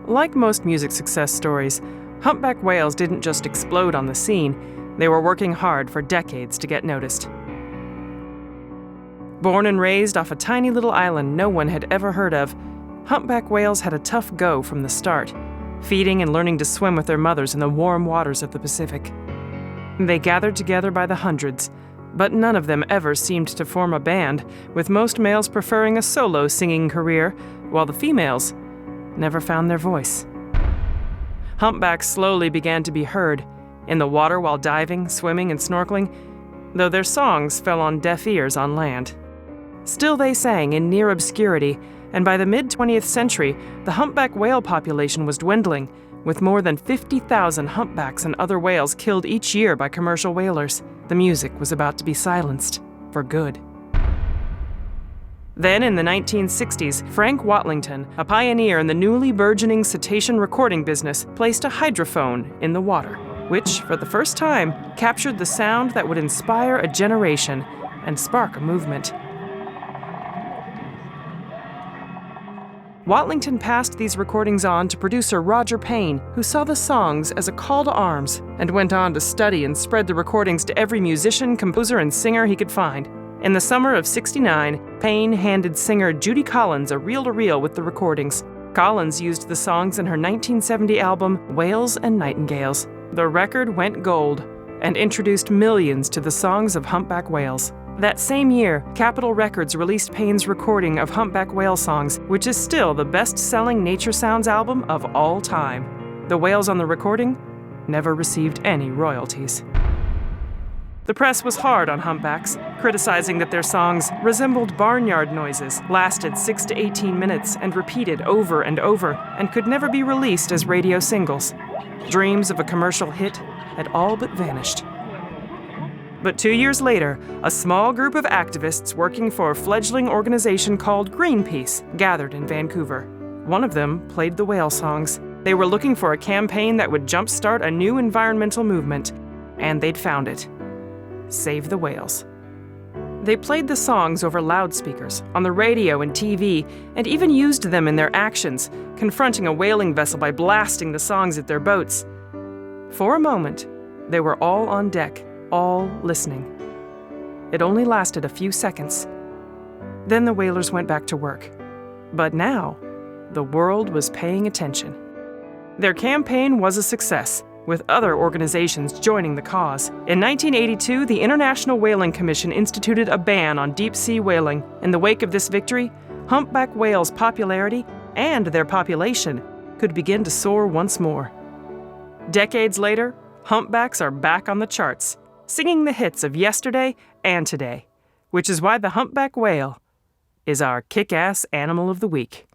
Like most music success stories, humpback whales didn't just explode on the scene, they were working hard for decades to get noticed. Born and raised off a tiny little island no one had ever heard of, humpback whales had a tough go from the start, feeding and learning to swim with their mothers in the warm waters of the Pacific. They gathered together by the hundreds, but none of them ever seemed to form a band, with most males preferring a solo singing career, while the females never found their voice. Humpbacks slowly began to be heard, in the water while diving, swimming, and snorkeling, though their songs fell on deaf ears on land. Still they sang in near obscurity, and by the mid-20th century, the humpback whale population was dwindling, with more than 50,000 humpbacks and other whales killed each year by commercial whalers. The music was about to be silenced, for good. Then, in the 1960s, Frank Watlington, a pioneer in the newly burgeoning cetacean recording business, placed a hydrophone in the water, which, for the first time, captured the sound that would inspire a generation and spark a movement. Watlington passed these recordings on to producer Roger Payne, who saw the songs as a call to arms and went on to study and spread the recordings to every musician, composer, and singer he could find. In the summer of '69, Payne handed singer Judy Collins a reel-to-reel with the recordings. Collins used the songs in her 1970 album, Whales and Nightingales. The record went gold and introduced millions to the songs of humpback whales. That same year, Capitol Records released Payne's recording of humpback whale songs, which is still the best-selling nature sounds album of all time. The whales on the recording never received any royalties. The press was hard on humpbacks, criticizing that their songs resembled barnyard noises, lasted 6 to 18 minutes, and repeated over and over, and could never be released as radio singles. Dreams of a commercial hit had all but vanished. But 2 years later, a small group of activists working for a fledgling organization called Greenpeace gathered in Vancouver. One of them played the whale songs. They were looking for a campaign that would jumpstart a new environmental movement, and they'd found it. Save the whales. They played the songs over loudspeakers, on the radio and TV, and even used them in their actions, confronting a whaling vessel by blasting the songs at their boats. For a moment, they were all on deck, all listening. It only lasted a few seconds. Then the whalers went back to work. But now, the world was paying attention. Their campaign was a success, with other organizations joining the cause. In 1982, the International Whaling Commission instituted a ban on deep-sea whaling. In the wake of this victory, humpback whales' popularity and their population could begin to soar once more. Decades later, humpbacks are back on the charts, singing the hits of yesterday and today, which is why the humpback whale is our kick-ass animal of the week.